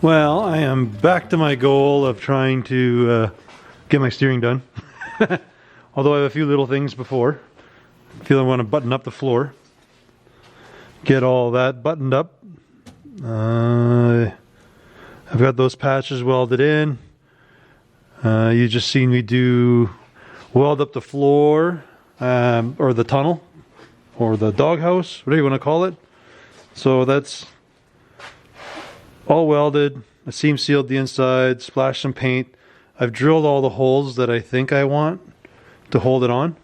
Well, I am back to my goal of trying to get my steering done. Although I have a few little things before. I feel I want to button up the floor. Get all that buttoned up. I've got those patches welded in. You just seen me weld up the floor, or the tunnel, or the doghouse, whatever you want to call it. So that's all welded. I seam sealed the inside, splashed some paint. I've drilled all the holes that I think I want to hold it on.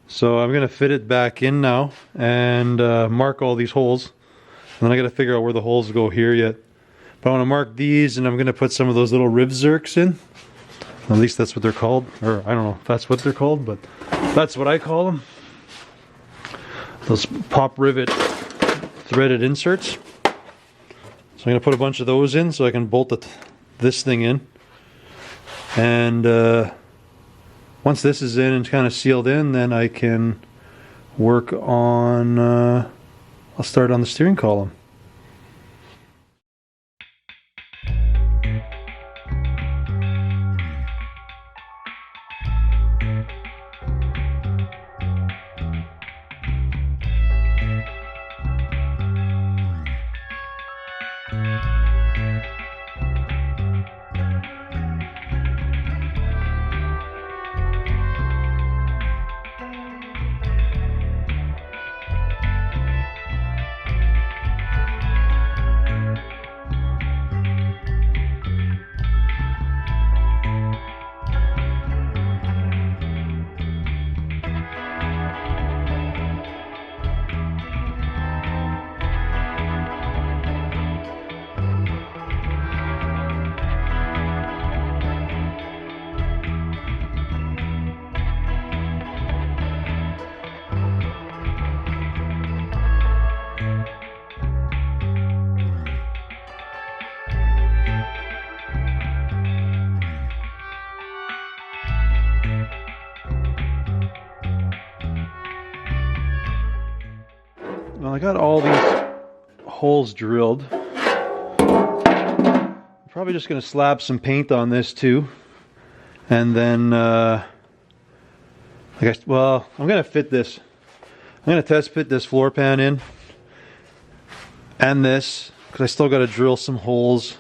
So I'm gonna fit it back in now and mark all these holes. And then I gotta figure out where the holes go here yet. But I want to mark these, and I'm gonna put some of those little rib zerks in. At least that's what they're called, or I don't know if that's what they're called, but that's what I call them. Those pop rivet threaded inserts. So I'm gonna put a bunch of those in so I can bolt this thing in. And once this is in and kind of sealed in, then I can work on, I'll start on the steering column. Well, I got all these holes drilled. I'm probably just going to slap some paint on this too. And then, I'm going to fit this. I'm going to test fit this floor pan in. And this, because I still got to drill some holes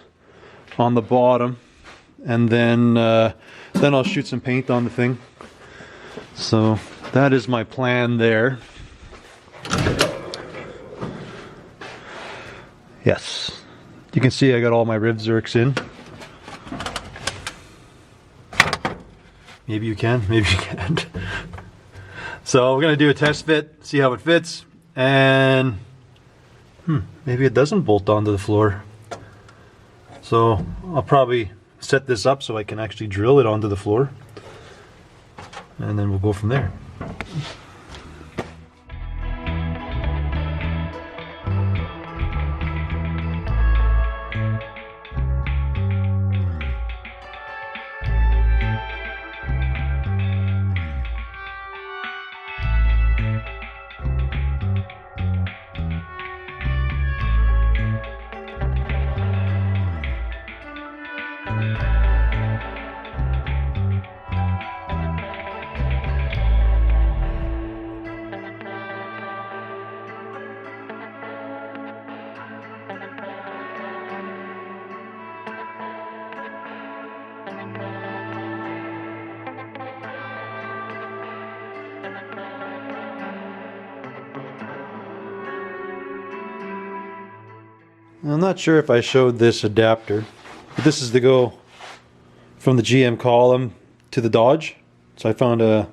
on the bottom. And then I'll shoot some paint on the thing. So that is my plan there. Yes, you can see I got all my rib zerks in. Maybe you can, maybe you can't. So we're gonna do a test fit, see how it fits, and maybe it doesn't bolt onto the floor. So I'll probably set this up so I can actually drill it onto the floor, and then we'll go from there. I'm not sure if I showed this adapter, but this is to go from the GM column to the Dodge. So I found a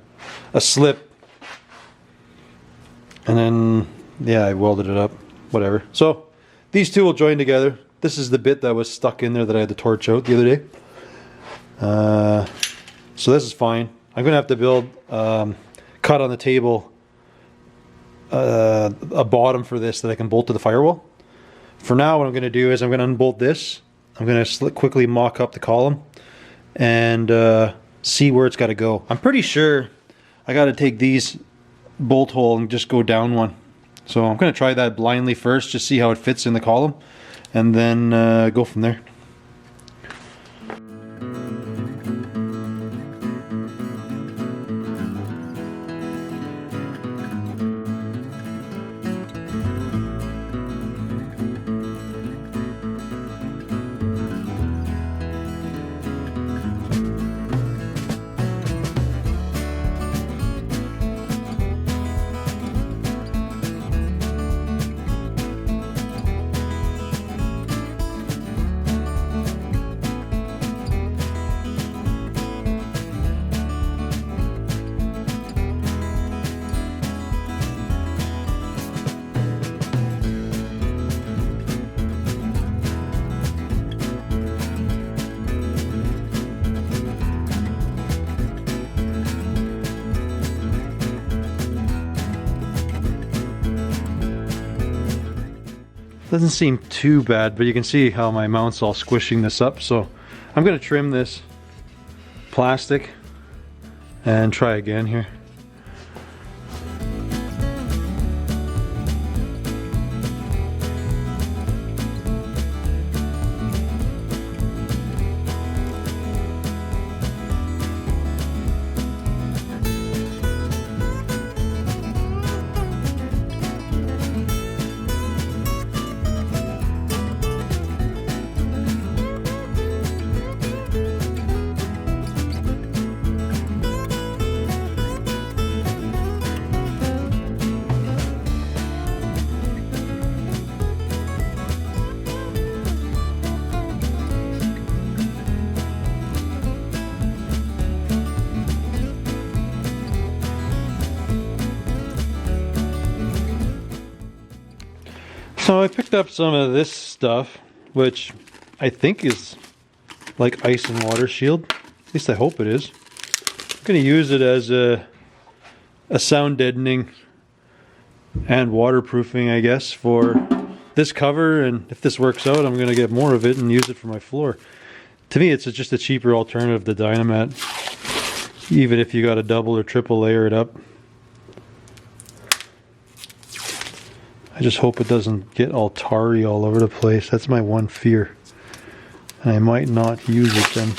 slip, and then yeah, I welded it up, whatever. So these two will join together. This is the bit that was stuck in there that I had to torch out the other day. So this is fine. I'm gonna have to build, cut on the table, a bottom for this that I can bolt to the firewall. For now, what I'm going to do is I'm going to unbolt this. I'm going to quickly mock up the column and see where it's got to go. I'm pretty sure I got to take these bolt hole and just go down one. So I'm going to try that blindly first, just see how it fits in the column, and then go from there. Doesn't seem too bad, but you can see how my mount's all squishing this up. So I'm going to trim this plastic and try again here. So I picked up some of this stuff, which I think is like ice and water shield. At least I hope it is. I'm going to use it as a sound deadening and waterproofing, I guess, for this cover. And if this works out, I'm going to get more of it and use it for my floor. To me, it's just a cheaper alternative to Dynamat, even if you got to double or triple layer it up. I just hope it doesn't get all tarry all over the place. That's my one fear. And I might not use it then.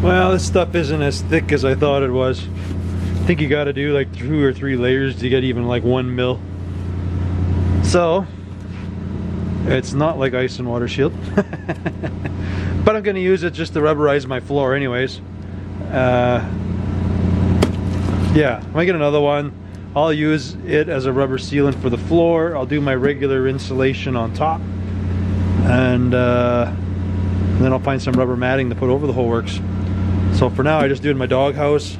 Well, this stuff isn't as thick as I thought it was. I think you got to do like 2 or 3 layers to get even like 1 mil. So it's not like ice and water shield. But I'm going to use it just to rubberize my floor anyways. Yeah, I might get another one. I'll use it as a rubber sealant for the floor. I'll do my regular insulation on top. And then I'll find some rubber matting to put over the whole works. So for now I just do it in my doghouse.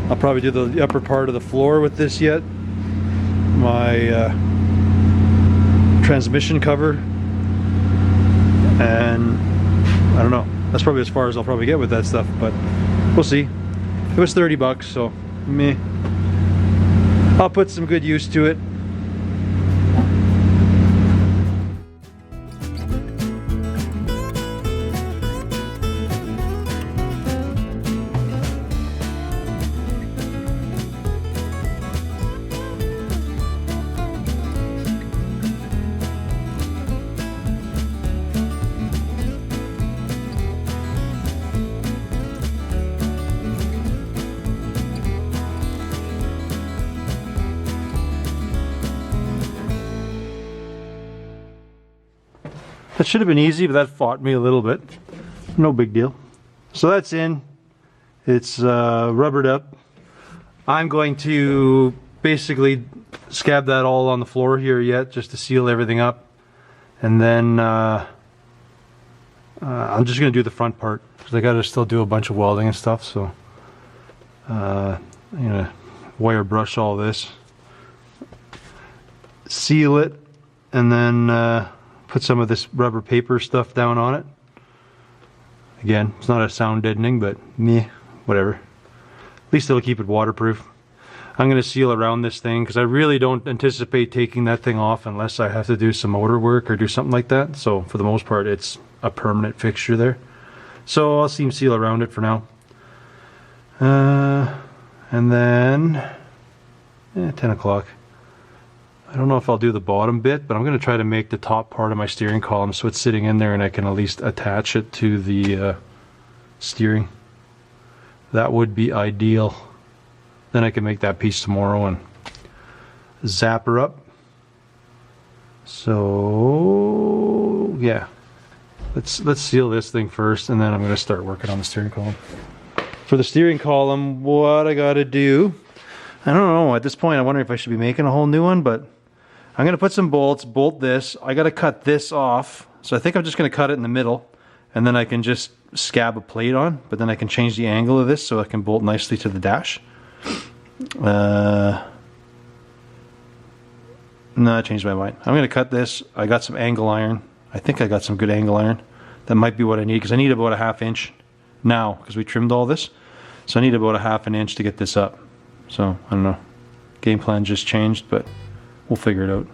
I'll probably do the upper part of the floor with this yet. My transmission cover. And I don't know. That's probably as far as I'll probably get with that stuff, but we'll see. It was 30 bucks, so meh. I'll put some good use to it. That should have been easy, but that fought me a little bit. No big deal. So that's in. It's rubbered up. I'm going to basically scab that all on the floor here yet, just to seal everything up. And then I'm just going to do the front part, because I got to still do a bunch of welding and stuff. So I'm going to wire brush all this, seal it, and then put some of this rubber paper stuff down on it. Again, it's not a sound deadening, but meh, whatever. At least it'll keep it waterproof. I'm going to seal around this thing because I really don't anticipate taking that thing off unless I have to do some motor work or do something like that. So for the most part, it's a permanent fixture there. So I'll seam seal around it for now. And then 10 o'clock. I don't know if I'll do the bottom bit, but I'm going to try to make the top part of my steering column so it's sitting in there and I can at least attach it to the steering. That would be ideal. Then I can make that piece tomorrow and zap her up. So yeah, let's seal this thing first, and then I'm going to start working on the steering column. For the steering column, what I got to do, I don't know. At this point, I wonder if I should be making a whole new one, but I'm going to put some bolts, bolt this. I got to cut this off, so I think I'm just going to cut it in the middle, and then I can just scab a plate on, but then I can change the angle of this so I can bolt nicely to the dash. No, I changed my mind. I'm going to cut this. I got some angle iron. I think I got some good angle iron. That might be what I need, because I need about a 1/2 inch now, because we trimmed all this. So I need about a 1/2 inch to get this up. So, I don't know. Game plan just changed, but we'll figure it out.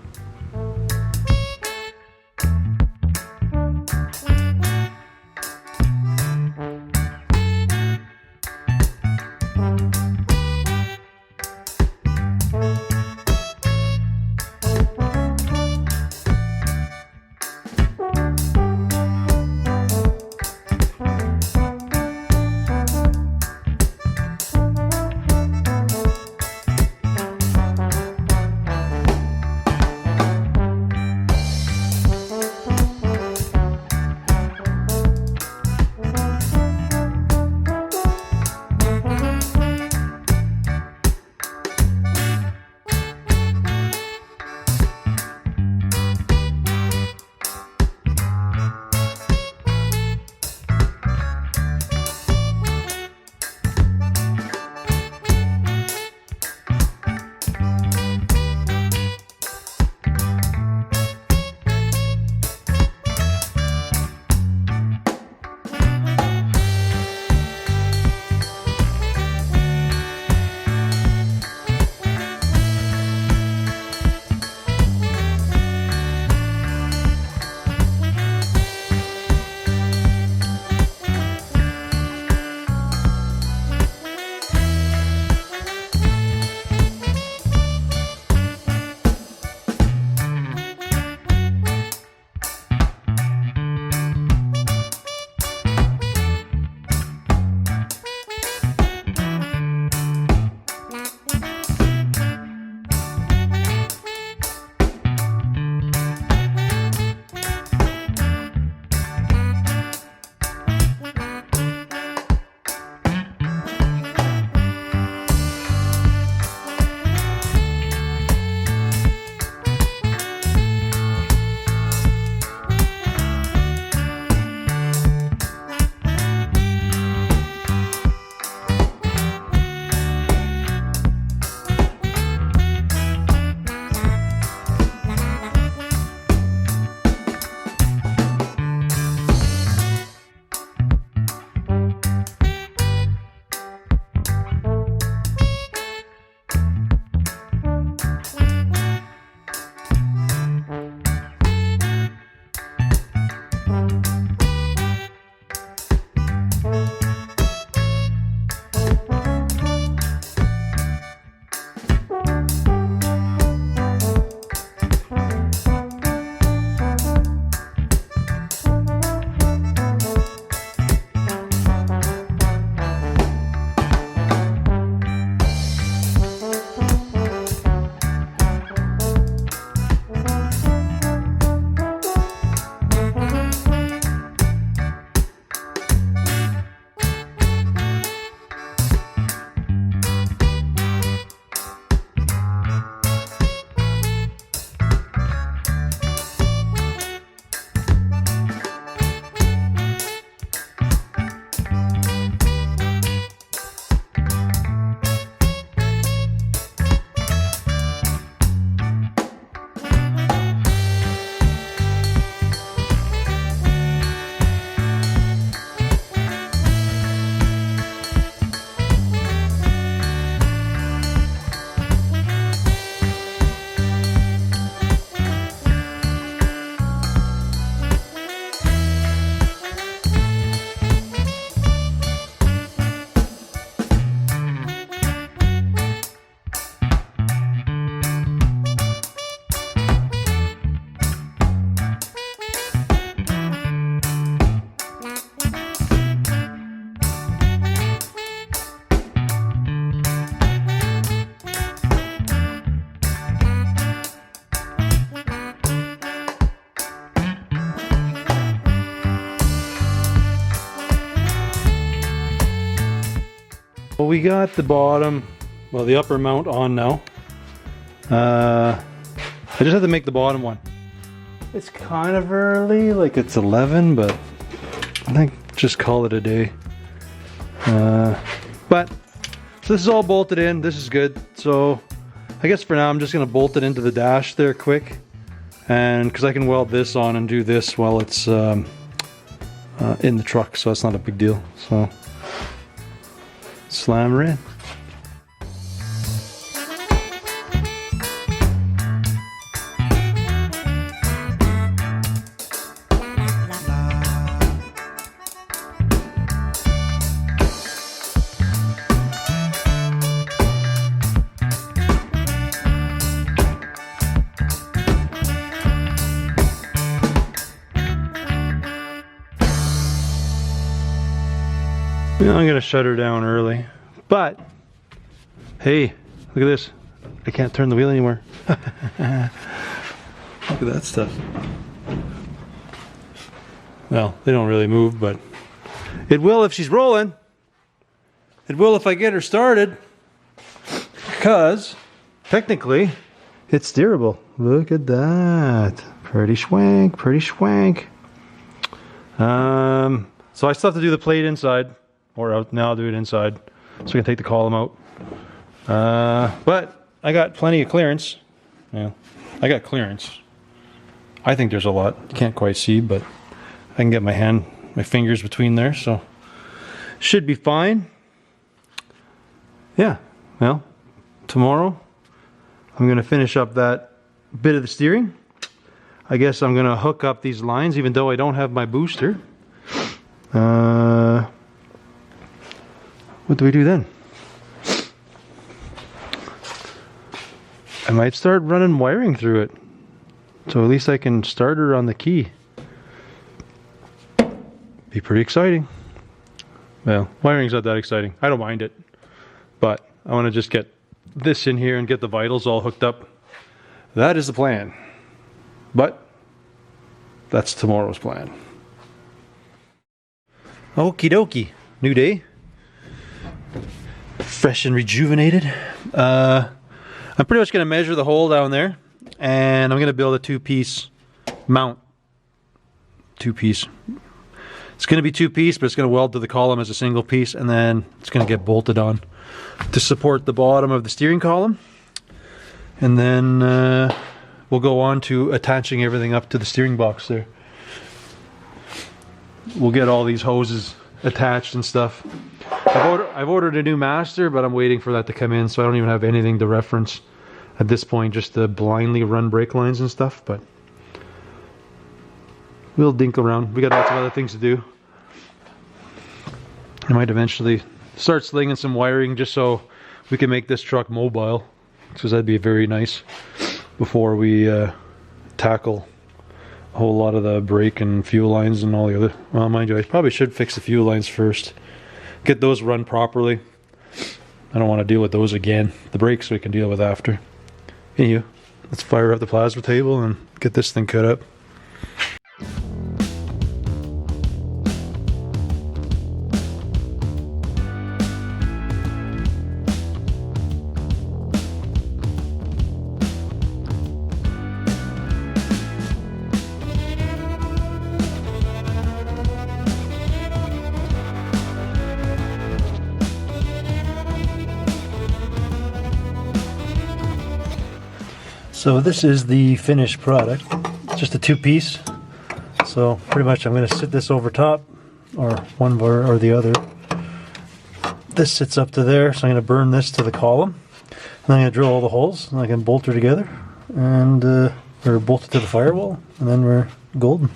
we got the bottom, well, the upper mount on now. I just have to make the bottom one. It's kind of early, like it's 11, but I think just call it a day. But so this is all bolted in. This is good. So I guess for now I'm just gonna bolt it into the dash there quick, and because I can weld this on and do this while it's in the truck, so it's not a big deal. So slam her in. I'm gonna shut her down early, but hey, look at this. I can't turn the wheel anymore. Look at that stuff. Well, they don't really move, but it will if she's rolling. It will if I get her started, because technically it's steerable. Look at that. Pretty schwank, pretty schwank. So I still have to do the plate inside. Or out now, I'll do it inside, so we can take the column out. But I got plenty of clearance. Yeah, I got clearance. I think there's a lot. You can't quite see, but I can get my fingers between there, so should be fine. Yeah. Well, tomorrow I'm gonna finish up that bit of the steering. I guess I'm gonna hook up these lines, even though I don't have my booster. What do we do then? I might start running wiring through it, so at least I can start her on the key. Be pretty exciting. Well, wiring's not that exciting. I don't mind it, but I want to just get this in here and get the vitals all hooked up. That is the plan, but that's tomorrow's plan. Okie dokie, new day. Fresh and rejuvenated. I'm pretty much going to measure the hole down there, and I'm going to build a two-piece mount. Two-piece. It's going to be two-piece, but it's going to weld to the column as a single piece, and then it's going to get bolted on to support the bottom of the steering column. And then we'll go on to attaching everything up to the steering box there. We'll get all these hoses attached and stuff. I've ordered a new master, but I'm waiting for that to come in, so I don't even have anything to reference at this point, just to blindly run brake lines and stuff, but we'll dink around. We got lots of other things to do. I might eventually start slinging some wiring just so we can make this truck mobile, because that'd be very nice before we tackle a whole lot of the brake and fuel lines and all the other. Well, mind you, I probably should fix the fuel lines first. Get those run properly. I don't want to deal with those again. The brakes we can deal with after. Anywho, let's fire up the plasma table and get this thing cut up. So this is the finished product. It's just a two-piece. So pretty much I'm going to sit this over top, or one or the other. This sits up to there, so I'm going to burn this to the column. And then I'm going to drill all the holes, and I can bolt her together, and or bolt it to the firewall, and then we're golden.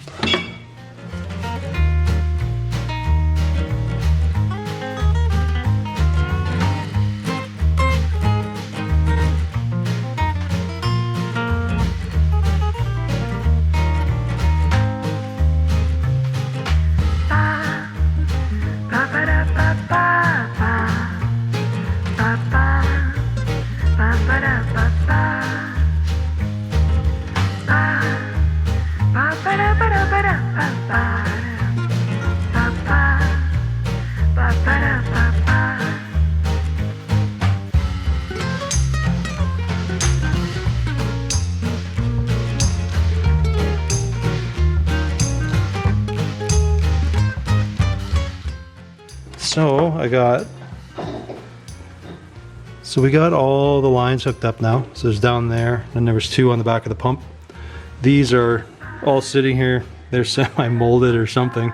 Ba-ba-da-ba-da-ba-da. So we got all the lines hooked up now. So there's down there, and there was 2 on the back of the pump. These are all sitting here. They're semi-molded or something.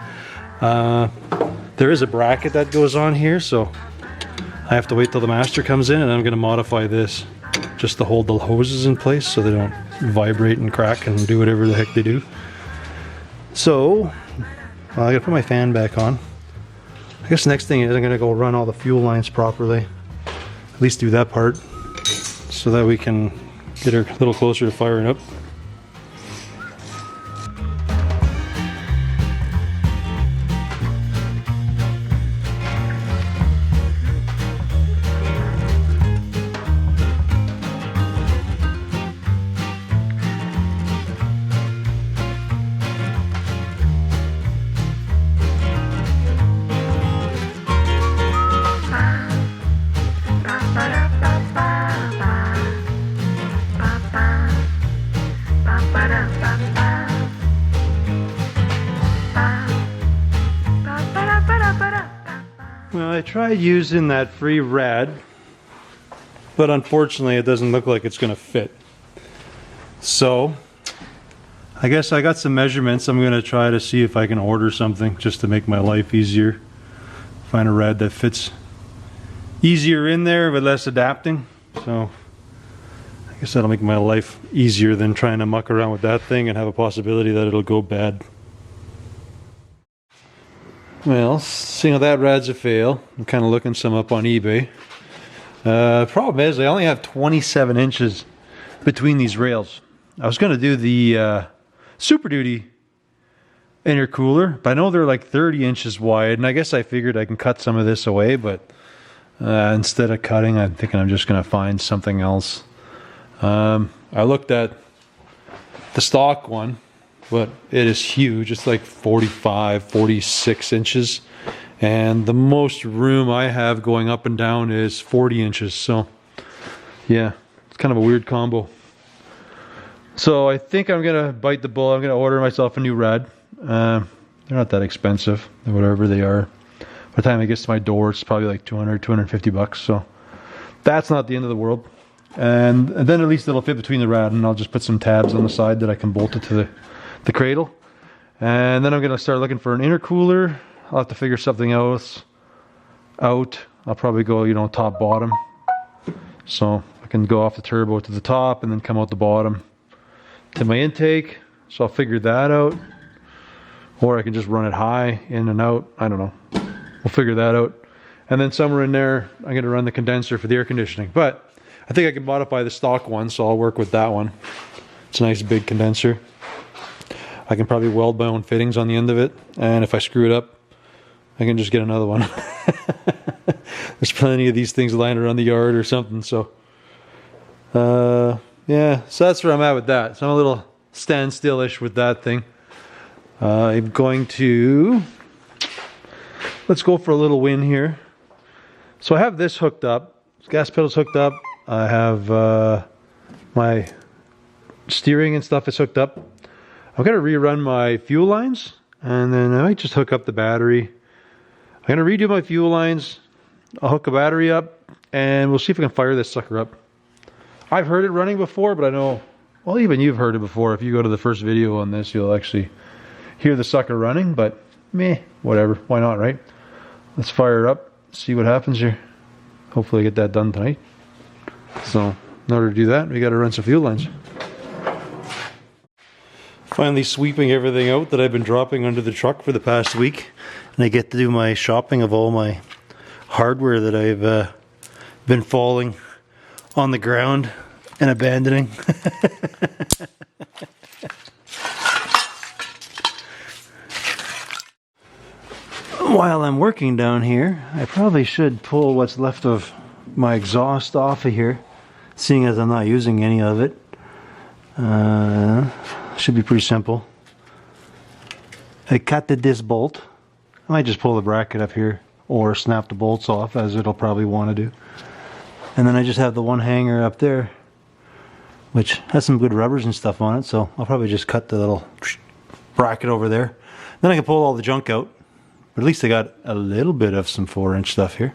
There is a bracket that goes on here, so I have to wait till the master comes in, and I'm going to modify this just to hold the hoses in place so they don't vibrate and crack and do whatever the heck they do. So, well, I gotta put my fan back on. I guess the next thing is I'm gonna go run all the fuel lines properly. At least do that part so that we can get her a little closer to firing up. Well, I tried using that free rad, but unfortunately it doesn't look like it's going to fit. So, I guess I got some measurements. I'm going to try to see if I can order something just to make my life easier. Find a rad that fits easier in there but less adapting. So, I guess that'll make my life easier than trying to muck around with that thing and have a possibility that it'll go bad. Well, seeing how that rad's a fail, I'm kind of looking some up on eBay. Problem is, I only have 27 inches between these rails. I was going to do the Super Duty intercooler, but I know they're like 30 inches wide, and I guess I figured I can cut some of this away, but instead of cutting, I'm thinking I'm just going to find something else. I looked at the stock one, but it is huge. It's like 45, 46 inches. And the most room I have going up and down is 40 inches. So, yeah, it's kind of a weird combo. So I think I'm going to bite the bullet. I'm going to order myself a new rad. They're not that expensive, whatever they are. By the time it gets to my door, it's probably like 200, 250 bucks. So that's not the end of the world. And then at least it'll fit between the rad, and I'll just put some tabs on the side that I can bolt it to the cradle. And then I'm going to start looking for an intercooler. I'll have to figure something else out. I'll probably go, you know, top bottom. So I can go off the turbo to the top and then come out the bottom to my intake. So I'll figure that out. Or I can just run it high, in and out. I don't know. We'll figure that out. And then somewhere in there, I'm going to run the condenser for the air conditioning. But I think I can modify the stock one, so I'll work with that one. It's a nice big condenser. I can probably weld my own fittings on the end of it, and if I screw it up, I can just get another one. There's plenty of these things lying around the yard or something, so yeah, so that's where I'm at with that. So I'm a little standstill-ish with that thing. I'm going to, let's go for a little win here. So I have this hooked up, gas pedal's hooked up, I have my steering and stuff is hooked up. I'm going to rerun my fuel lines, and then I might just hook up the battery. I'm going to redo my fuel lines. I'll hook a battery up, and we'll see if we can fire this sucker up. I've heard it running before, but I know, well, even you've heard it before. If you go to the first video on this, you'll actually hear the sucker running, but meh, whatever. Why not, right? Let's fire it up, see what happens here. Hopefully I get that done tonight. So, in order to do that, we got to run some fuel lines. Finally sweeping everything out that I've been dropping under the truck for the past week, and I get to do my shopping of all my hardware that I've been falling on the ground and abandoning. While I'm working down here, I probably should pull what's left of my exhaust off of here, seeing as I'm not using any of it. Should be pretty simple. I cut this bolt. I might just pull the bracket up here or snap the bolts off, as it'll probably want to do. And then I just have the one hanger up there, which has some good rubbers and stuff on it, so I'll probably just cut the little bracket over there. Then I can pull all the junk out, But at least I got a little bit of some 4-inch stuff here.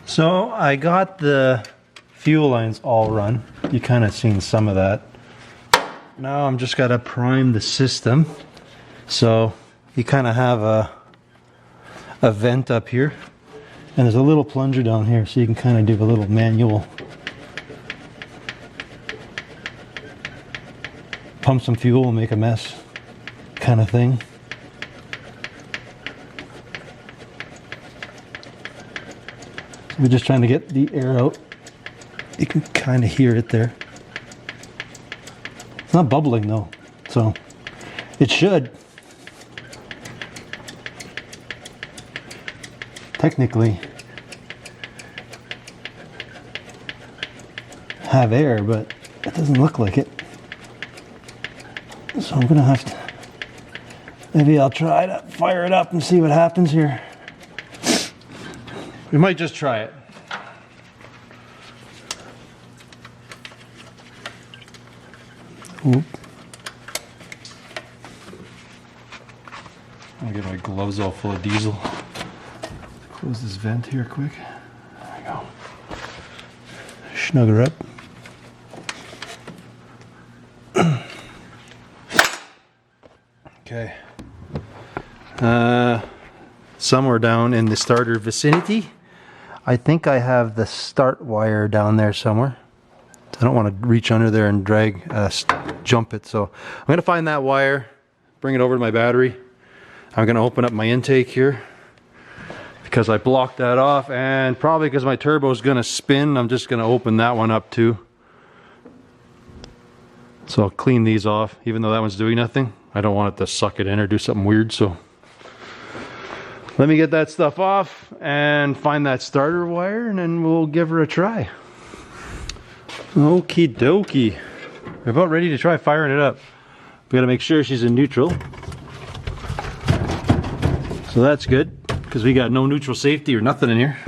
So I got the fuel lines all run. You kind of seen some of that. Now I'm just gotta prime the system. So you kind of have a vent up here, and there's a little plunger down here, so you can kind of do a little manual pump some fuel and make a mess kind of thing. We're just trying to get the air out. You can kind of hear it there. It's not bubbling though, so it should technically have air, but it doesn't look like it. So I'm gonna have to, maybe I'll try to fire it up and see what happens here. We might just try it. Oop. I'll get my gloves all full of diesel. Close this vent here quick. There we go. Snug her up. Okay. Somewhere down in the starter vicinity, I think I have the start wire down there somewhere. I don't want to reach under there and drag, jump it. So I'm going to find that wire, bring it over to my battery. I'm going to open up my intake here because I blocked that off, and probably because my turbo is going to spin, I'm just going to open that one up too. So I'll clean these off, even though that one's doing nothing. I don't want it to suck it in or do something weird. So let me get that stuff off and find that starter wire, and then we'll give her a try. Okie dokie. We're about ready to try firing it up. We gotta make sure she's in neutral. So that's good, because we got no neutral safety or nothing in here.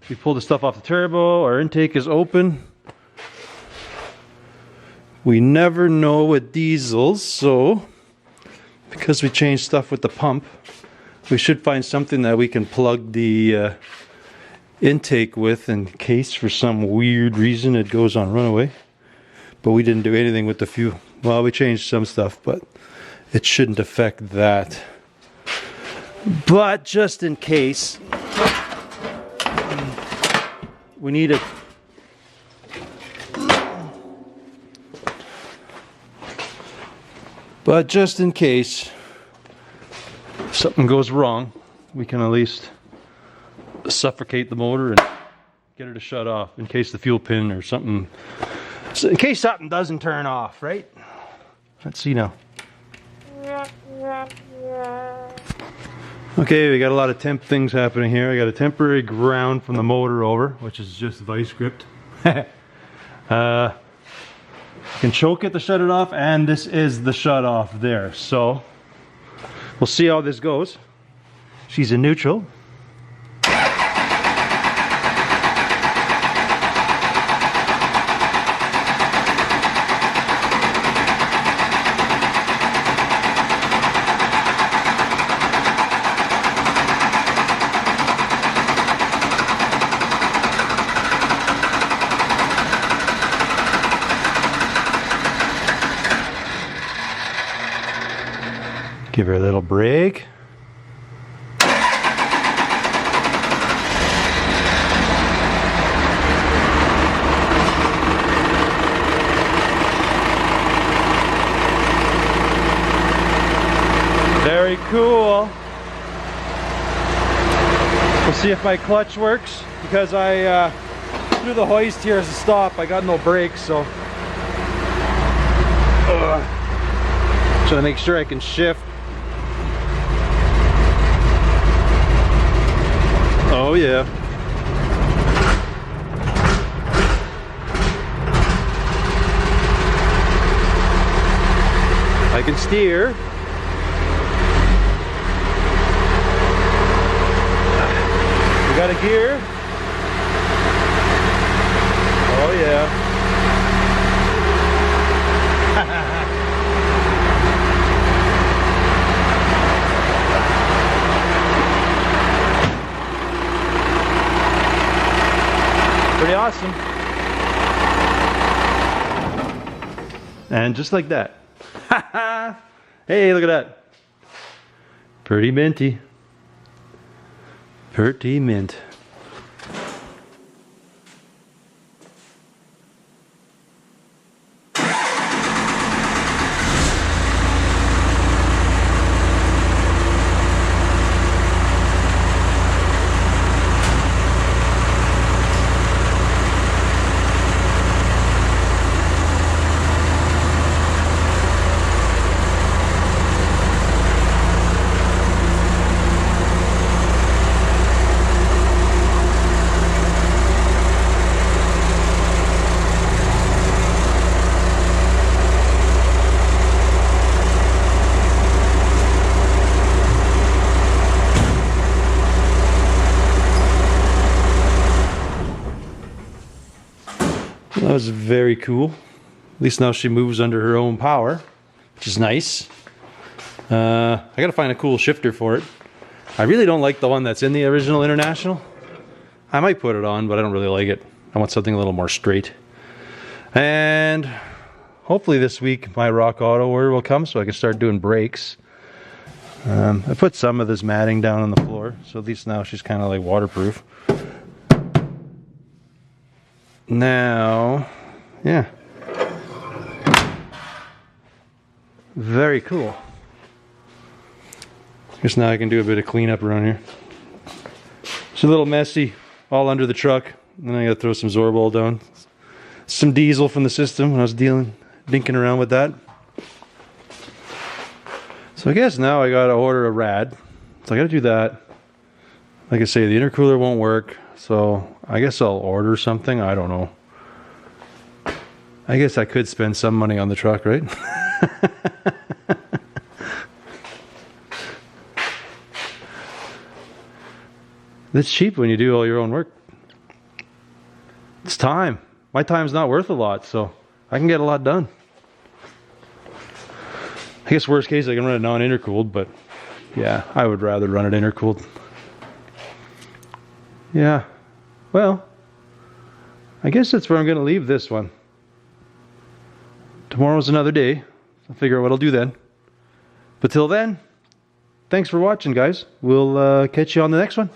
We pulled the stuff off the turbo, our intake is open. We never know with diesels, so because we changed stuff with the pump, we should find something that we can plug the intake with in case for some weird reason it goes on runaway. But we didn't do anything with the fuel. Well, we changed some stuff, but it shouldn't affect that. But just in case, we need it. But just in case something goes wrong, we can at least suffocate the motor and get her to shut off in case the fuel pin or something, in case something doesn't turn off, right? Let's see now. Okay, we got a lot of temp things happening here. I got a temporary ground from the motor over, which is just vice gripped. You can choke it to shut it off, and this is the shut off there. So we'll see how this goes. She's in neutral. Give her a little break. Very cool. We'll see if my clutch works, because I threw the hoist here as a stop. I got no brakes, so trying to make sure I can shift. Oh yeah. I can steer. We got a gear. Oh yeah. Pretty awesome. And just like that. Hey, look at that. Pretty minty. Pretty mint. That was very cool. At least now she moves under her own power, which is nice. I gotta find a cool shifter for it. I really don't like the one that's in the original International. I might put it on, but I don't really like it. I want something a little more straight. And hopefully this week my Rock Auto order will come so I can start doing brakes. I put some of this matting down on the floor, so at least now she's kind of like waterproof. Now, yeah, very cool. I guess now I can do a bit of cleanup around here. It's a little messy, all under the truck. Then I gotta throw some Zorbol down. Some diesel from the system when I was dinking around with that. So I guess now I gotta order a rad. So I gotta do that. Like I say, the intercooler won't work. So I guess I'll order something. I don't know. I guess I could spend some money on the truck, right? It's cheap when you do all your own work. It's time. My time's not worth a lot, so I can get a lot done. I guess worst case I can run it non-intercooled, but yeah, I would rather run it intercooled. Yeah, well, I guess that's where I'm going to leave this one. Tomorrow's another day. I'll figure out what I'll do then. But till then, thanks for watching, guys. We'll catch you on the next one.